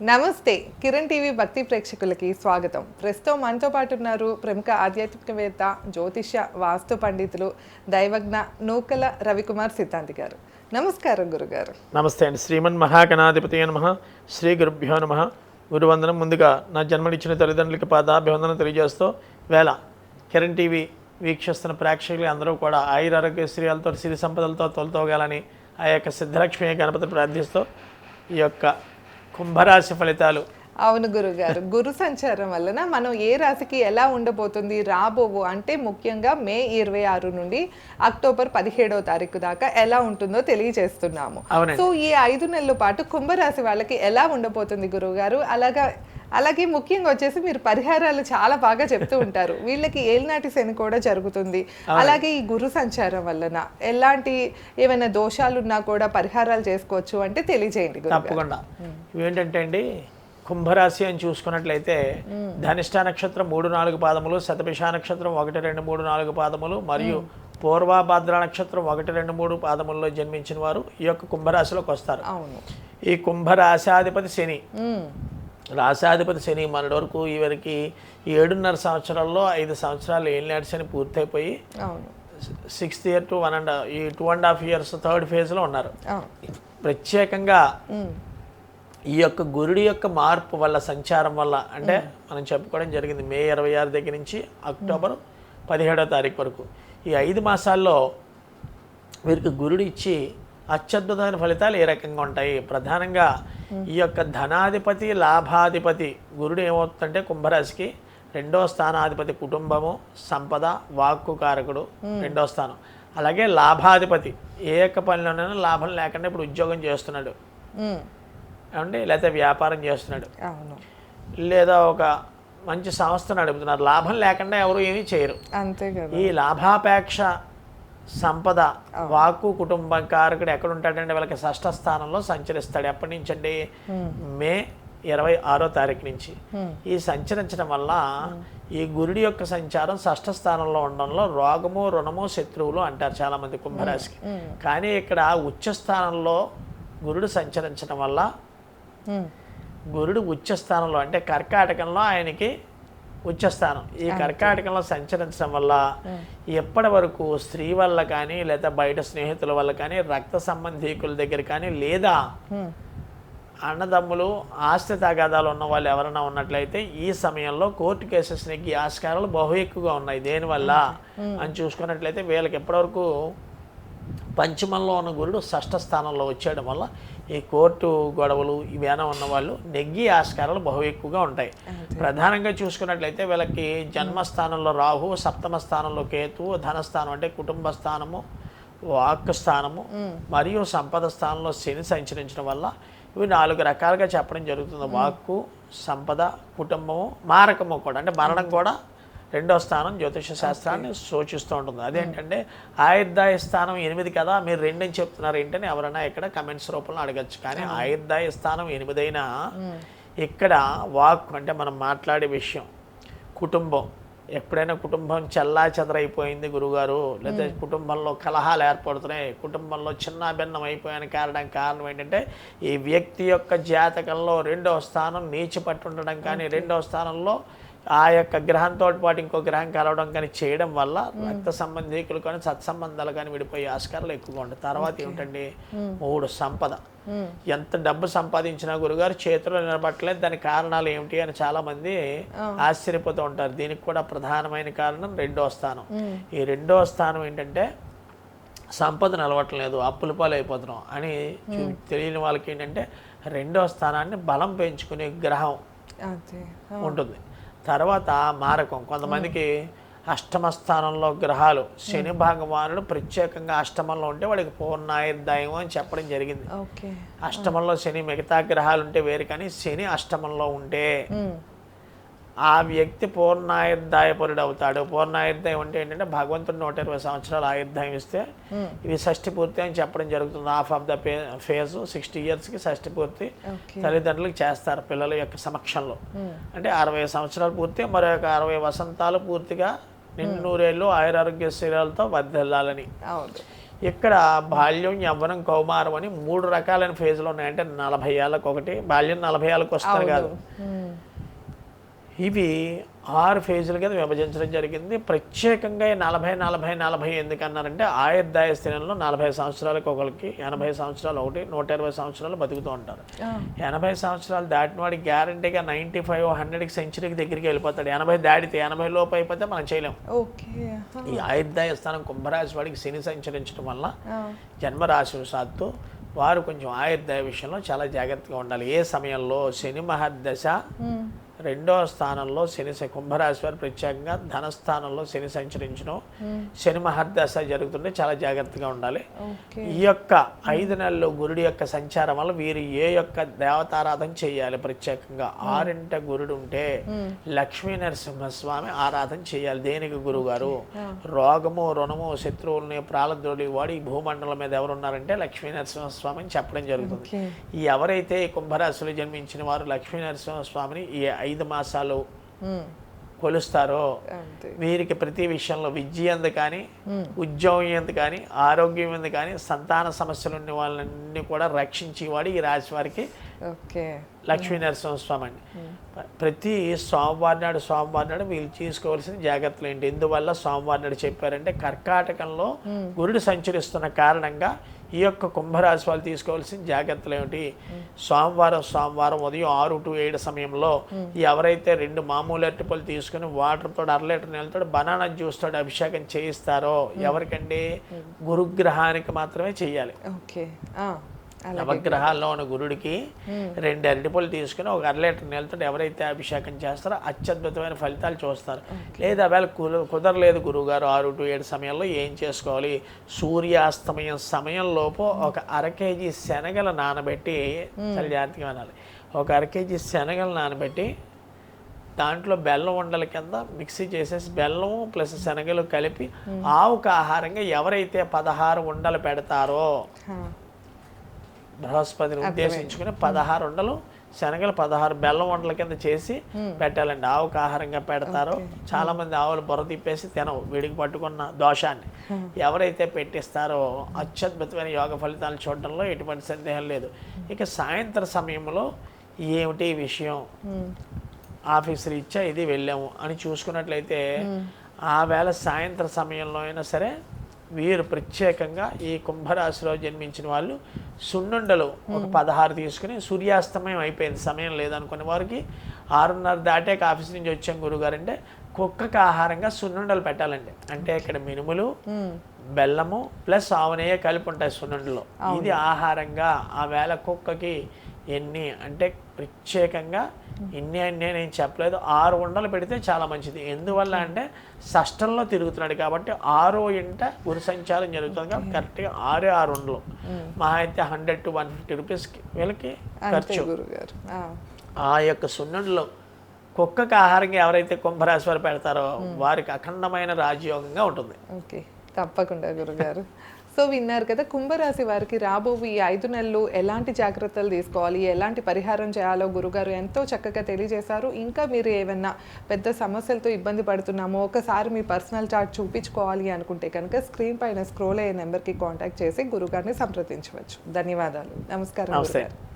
నమస్తే కిరణ్ టీవీ భక్తి ప్రేక్షకులకి స్వాగతం. ప్రస్తుతం మనతో పాటు ఉన్నారు ప్రముఖ ఆధ్యాత్మికవేత్త, జ్యోతిష్య, వాస్తు పండితులు, దైవజ్ఞ నూకల రవికుమార్ సిద్ధాంతి గారు. నమస్కారం గురుగారు. నమస్తే అండి. శ్రీమన్ మహాగణాధిపతి నమః. శ్రీ గురుభ్యో నమః. గురువందనం. ముందుగా నా జన్మనిచ్చిన తల్లిదండ్రులకి పాదాభివందనం తెలియజేస్తూ వేళ కిరణ్ టీవీ వీక్షిస్తున్న ప్రేక్షకులు అందరూ కూడా ఆయురారోగ్య శ్రీయాలతో సిరి సంపదలతో తొలతోగాలని ఆ యొక్క సిద్ధలక్ష్మి గణపతిని ప్రార్థిస్తూ ఈ యొక్క కుంభరాశి ఫలితాలు. అవును గురుగారు, గురు సంచారం వలన మనం ఏ రాశికి ఎలా ఉండబోతుంది రాబోవు అంటే ముఖ్యంగా మే 26 నుండి అక్టోబర్ 17వ తారీఖు దాకా ఎలా ఉంటుందో తెలియజేస్తున్నాము. సో ఈ 5 నెలల పాటు కుంభరాశి వాళ్ళకి ఎలా ఉండబోతుంది గురుగారు? అలాగే ముఖ్యంగా వచ్చేసి మీరు పరిహారాలు చాలా బాగా చెప్తూ ఉంటారు. వీళ్ళకి ఏలినాటి శని కూడా జరుగుతుంది. అలాగే ఈ గురు సంచారం వలన ఎలాంటి ఏమైనా దోషాలు ఉన్నా కూడా పరిహారాలు చేసుకోవచ్చు అంటే తెలియజేయండి. తప్పకుండా. ఏంటంటే అండి, కుంభరాశి అని చూసుకున్నట్లయితే ధనిష్ట నక్షత్రం 3-4 పాదములు, శతభిష నక్షత్రం 1-2-3-4 పాదములు మరియు పూర్వభద్ర నక్షత్రం 1-2-3 పాదముల్లో జన్మించిన వారు ఈ యొక్క కుంభరాశిలోకి వస్తారు. ఈ కుంభరాశాధిపతి శని, రాశాధిపతి శని మనటి వరకు ఈవరికి 7.5 సంవత్సరాల్లో 5 సంవత్సరాలు ఏలినాటి శని పూర్తయిపోయి 6th year to 2.5 years third ఫేజ్లో ఉన్నారు. ప్రత్యేకంగా ఈ యొక్క గురుడి యొక్క మార్పు వల్ల, సంచారం వల్ల, అంటే మనం చెప్పుకోవడం జరిగింది మే 26 దగ్గర నుంచి అక్టోబర్ 17వ తారీఖు వరకు ఈ 5 మాసాల్లో వీరికి గురుడు ఇచ్చి అత్యద్భుతమైన ఫలితాలు ఏ రకంగా ఉంటాయి. ప్రధానంగా ఈ యొక్క ధనాధిపతి, లాభాధిపతి గురుడు ఏమవుతుందంటే కుంభరాశికి 2వ స్థానాధిపతి, కుటుంబము, సంపద, వాక్కు కారకుడు 2వ స్థానం. అలాగే లాభాధిపతి ఏ యొక్క పనిలోనైనా లాభం లేకుండా ఇప్పుడు ఉద్యోగం చేస్తున్నాడు ఏమండి, లేకపోతే వ్యాపారం చేస్తున్నాడు, లేదా ఒక మంచి సంస్థ నడుపుతున్నారు, లాభం లేకుండా ఎవరు ఏమీ చేయరు. ఈ లాభాపేక్ష, సంపద, వాక్కు, కుటుంబం కారకుడు ఎక్కడ ఉంటాడంటే వీళ్ళకి 6వ స్థానంలో సంచరిస్తాడు. ఎప్పటి నుంచి అండి? మే 26వ తారీఖు నుంచి. ఈ సంచరించడం వల్ల ఈ గురుడి యొక్క సంచారం 6వ స్థానంలో ఉండడంలో రోగము, రుణము, శత్రువులు అంటారు చాలామంది కుంభరాశికి. కానీ ఇక్కడ ఉచ్చ స్థానంలో గురుడు సంచరించడం వల్ల, గురుడు ఉచ్చ స్థానంలో అంటే కర్కాటకంలో ఆయనకి ఉచ్చస్థానం, ఈ కర్కాటకంలో సంచరించడం వల్ల ఎప్పటి వరకు స్త్రీ వల్ల కానీ, లేదా బయట స్నేహితుల వల్ల కానీ, రక్త సంబంధీకుల దగ్గర కానీ, లేదా అన్నదమ్ములు, ఆస్తి తగాదాలు ఉన్న వాళ్ళు ఎవరైనా ఉన్నట్లయితే ఈ సమయంలో కోర్టు కేసెస్ నెగ్గి ఆస్కారాలు బహు ఎక్కువగా ఉన్నాయి. దేనివల్ల అని చూసుకున్నట్లయితే వీళ్ళకి ఎప్పటివరకు పంచమంలో ఉన్న గురుడు 6వ స్థానంలో వచ్చేయడం వల్ల ఈ కోర్టు గొడవలు ఇవేనా ఉన్న వాళ్ళు నెగ్గి ఆస్కారాలు బహు ఎక్కువగా ఉంటాయి. ప్రధానంగా చూసుకున్నట్లయితే వీళ్ళకి జన్మస్థానంలో రాహు, 7వ స్థానంలో కేతువు, ధనస్థానం అంటే కుటుంబ స్థానము, వాక్ స్థానము మరియు సంపద స్థానంలో శని సంచరించడం వల్ల ఇవి 4 రకాలుగా చెప్పడం జరుగుతుంది. వాక్కు, సంపద, కుటుంబము, మారకము కూడా అంటే మరణం కూడా 2వ స్థానం జ్యోతిష శాస్త్రాన్ని సూచిస్తూ ఉంటుంది. అదేంటంటే ఆయుర్దాయ స్థానం 8 కదా, మీరు 2 అని చెప్తున్నారు ఏంటని ఎవరైనా ఇక్కడ కమెంట్స్ రూపంలో అడగచ్చు. కానీ ఆయుర్దాయ స్థానం 8 అయినా ఇక్కడ వాక్ అంటే మనం మాట్లాడే విషయం, కుటుంబం, ఎప్పుడైనా కుటుంబం చల్లా చెదరైపోయింది గురుగారు, లేదా కుటుంబంలో కలహాలు ఏర్పడుతున్నాయి, కుటుంబంలో చిన్న భిన్నం అయిపోయిన కారణం ఏంటంటే ఈ వ్యక్తి యొక్క జాతకంలో 2వ స్థానం నీచి పట్టు ఉండడం కానీ, 2వ స్థానంలో ఆ యొక్క గ్రహంతో పాటు ఇంకో గ్రహం కలవడం కానీ చేయడం వల్ల రక్త సంబంధీకులు కానీ, సత్సంబంధాలు కానీ విడిపోయే ఆస్కారాలు ఎక్కువగా ఉంటాయి. తర్వాత ఏమిటండి? 3 సంపద. ఎంత డబ్బు సంపాదించినా గురుగారు చేతిలో నిలబట్టలేదు, దాని కారణాలు ఏమిటి అని చాలా మంది ఆశ్చర్యపోతూ ఉంటారు. దీనికి కూడా ప్రధానమైన కారణం 2వ స్థానం. ఈ 2వ స్థానం ఏంటంటే సంపద నిలవట్లేదు, అప్పుల పాలు అయిపోతున్నాం అని తెలియని వాళ్ళకి ఏంటంటే 2వ స్థానాన్ని బలం పెంచుకునే గ్రహం ఉంటుంది. తర్వాత మారకం. కొంతమందికి 8వ స్థానంలో గ్రహాలు, శని భగవానుడు ప్రత్యేకంగా 8మంలో ఉంటే వాడికి పూర్ణాయుర్దాయం అని చెప్పడం జరిగింది. 8మంలో శని, మిగతా గ్రహాలు ఉంటే వేరు, కానీ శని 8మంలో ఉంటే ఆ వ్యక్తి పూర్ణాయుర్దాయపరుడు అవుతాడు. పూర్ణాయుర్దాయం అంటే ఏంటంటే భగవంతుడు 120 సంవత్సరాలు ఆయుర్దాయం ఇస్తే ఇవి షష్ఠి పూర్తి అని చెప్పడం జరుగుతుంది. హాఫ్ ఆఫ్ ద ఫేజ్ 60 yearsకి షష్ఠి పూర్తి తల్లిదండ్రులకు చేస్తారు పిల్లల యొక్క సమక్షంలో. అంటే 60 సంవత్సరాలు పూర్తి, మరొక 60 వసంతాలు పూర్తిగా నిన్నూరేళ్ళు ఆయురారోగ్య శరీరాలతో వర్ధిల్లాలని. ఇక్కడ బాల్యం, యవ్వనం, కౌమారం అని 3 రకాలైన ఫేజ్లు ఉన్నాయి. అంటే 40 ఏళ్ళకు ఒకటి, బాల్యం 40 ఏళ్ళకు వస్తారు కాదు, ఇవి 6 ఫేజుల కింద విభజించడం జరిగింది. ప్రత్యేకంగా 40 ఎందుకు అన్నారంటే ఆయుర్దాయ స్థిరంలో 40 సంవత్సరాలకు ఒకరికి, 80 సంవత్సరాలు ఒకటి, 120 సంవత్సరాలు బతుకుతూ ఉంటారు. 80 సంవత్సరాలు దాటిన వాడికి గ్యారంటీగా 95, 100కి సెంచరీకి దగ్గరికి వెళ్ళిపోతాడు. 80 దాటితే, 80 లోపు అయిపోతే మనం చేయలేం. ఈ ఆయుర్దాయ స్థానం కుంభరాశి వాడికి శని సంచరించడం వల్ల జన్మరాశి సాత్తు వారు కొంచెం ఆయుర్దాయ విషయంలో చాలా జాగ్రత్తగా ఉండాలి. ఏ సమయంలో శని మహర్దశ 2వ స్థానంలో శని, కుంభరాశి వారు ప్రత్యేకంగా ధనస్థానంలో శని సంచరించడం, శని మహర్దశ జరుగుతుంటే చాలా జాగ్రత్తగా ఉండాలి. ఈ యొక్క 5 నెలల్లో గురుడి యొక్క సంచారం వల్ల వీరు ఏ యొక్క దేవతారాధన చేయాలి? ప్రత్యేకంగా 6 గురుడు ఉంటే లక్ష్మీ నరసింహస్వామి ఆరాధన చేయాలి. దేనికి గురుగారు? రోగము, రుణము, శత్రువుల్ని ప్రాలద్రోడి వాడి ఈ భూమండలం మీద ఎవరున్నారంటే లక్ష్మీ నరసింహస్వామి అని చెప్పడం జరుగుతుంది. ఈ ఎవరైతే ఈ కుంభరాశిలో జన్మించిన వారు లక్ష్మీ నరసింహస్వామిని ఈ 5 మాసాలు కొలుస్తారో వీరికి ప్రతి విషయంలో విద్య ఎందు కానీ, ఉద్యోగం ఎందు కానీ, ఆరోగ్యం ఎందు కానీ, సంతాన సమస్యలు ఉన్న వాళ్ళని కూడా రక్షించేవాడు ఈ రాశి వారికి లక్ష్మీ నరసింహస్వామి అండి. ప్రతి సోమవారం నాడు వీళ్ళు తీసుకోవాల్సిన జాగ్రత్తలు ఏంటి? ఎందువల్ల సోమవారం నాడు చెప్పారంటే కర్కాటకంలో గురుడు సంచరిస్తున్న కారణంగా ఈ యొక్క కుంభరాశి వాళ్ళు తీసుకోవాల్సిన జాగ్రత్తలు ఏమిటి? సోమవారం ఉదయం 6 to 7 సమయంలో ఎవరైతే 2 మామూలు అరటిపళ్ళు తీసుకుని వాటర్తో 1/2 లీటర్ నీళ్ళతో బనానా జ్యూస్ తోటి అభిషేకం చేయిస్తారో ఎవరికండి? గురుగ్రహానికి మాత్రమే చెయ్యాలి. నవగ్రహాల్లో ఉన్న గురుడికి 2 అరటిపళ్ళు తీసుకుని 1/2 లీటర్ నీళ్ళతో ఎవరైతే అభిషేకం చేస్తారో అత్యద్భుతమైన ఫలితాలు చూస్తారు. లేదా వేళ కుదరలేదు గురువుగారు 6 to 7 సమయంలో ఏం చేసుకోవాలి? సూర్యాస్తమయం సమయంలోపు 1 అర కేజీ శనగలు నానబెట్టి, చాలా జాగ్రత్తగా అనాలి, 1 అర కేజీ శనగలు నానబెట్టి దాంట్లో బెల్లం ఉండల కింద మిక్సీ చేసేసి బెల్లము ప్లస్ శనగలు కలిపి ఆవుకు ఆహారంగా ఎవరైతే 16 ఉండలు పెడతారో, బృహస్పతిని ఉద్దేశించుకుని 16 ఉండలు శనగలు 16 బెల్లం వంటల కింద చేసి పెట్టాలండి. ఆవుకు ఆహారంగా పెడతారో, చాలా మంది ఆవులు బుర్ర తిప్పేసి తినవు వీడికి పట్టుకున్న దోషాన్ని. ఎవరైతే పెట్టిస్తారో అత్యద్భుతమైన యోగ ఫలితాలు చూడడంలో ఎటువంటి సందేహం లేదు. ఇక సాయంత్రం సమయంలో ఏమిటి విషయం? ఆఫీస్ రీత్యా ఇది వెళ్ళాము అని చూసుకున్నట్లయితే ఆ వేళ సాయంత్రం సమయంలో అయినా సరే వీరు ప్రత్యేకంగా ఈ కుంభరాశిలో జన్మించిన వాళ్ళు సున్నుండలు 16 తీసుకుని, సూర్యాస్తమయం అయిపోయింది సమయం లేదనుకునే వారికి 6:30 దాటాక ఆఫీస్ నుంచి వచ్చాం గురుగారు అంటే కుక్కకి ఆహారంగా సున్నుండలు పెట్టాలండి. అంటే ఇక్కడ మినుములు, బెల్లము ప్లస్ ఆవునేయ కలిపి ఉంటాయి సున్నుండలో. ఇది ఆహారంగా ఆ వేళ కుక్కకి ఎన్ని అంటే ప్రత్యేకంగా ఇన్ని నేను చెప్పలేదు, 6 ఉండలు పెడితే చాలా మంచిది. ఎందువల్ల అంటే షష్టంలో తిరుగుతున్నాడు కాబట్టి 6వ ఇంట గురు సంచారం జరుగుతుంది కాబట్టి కరెక్ట్గా 6 ఉండలు, మహా అయితే 100 to 150 రూపీస్కి వీళ్ళకి ఖర్చు. ఆ యొక్క సున్నుండలో కుక్కకి ఆహారంగా ఎవరైతే కుంభరాశి వారు పెడతారో వారికి అఖండమైన రాజయోగంగా ఉంటుంది. ఓకే, తప్పకుండా గురుగారు. సో విన్నారు కదా, కుంభరాశి వారికి రాబోవు ఈ 5 నెలలు ఎలాంటి జాగ్రత్తలు తీసుకోవాలి, ఎలాంటి పరిహారం చేయాలో గురుగారు ఎంతో చక్కగా తెలియజేశారు. ఇంకా మీరు ఏమన్నా పెద్ద సమస్యలతో ఇబ్బంది పడుతున్నామో, ఒకసారి మీ పర్సనల్ చార్ట్ చూపించుకోవాలి అనుకుంటే కనుక స్క్రీన్ పైన స్క్రోల్ అయ్యే నెంబర్కి కాంటాక్ట్ చేసి గురుగారిని సంప్రదించవచ్చు. ధన్యవాదాలు. నమస్కారం.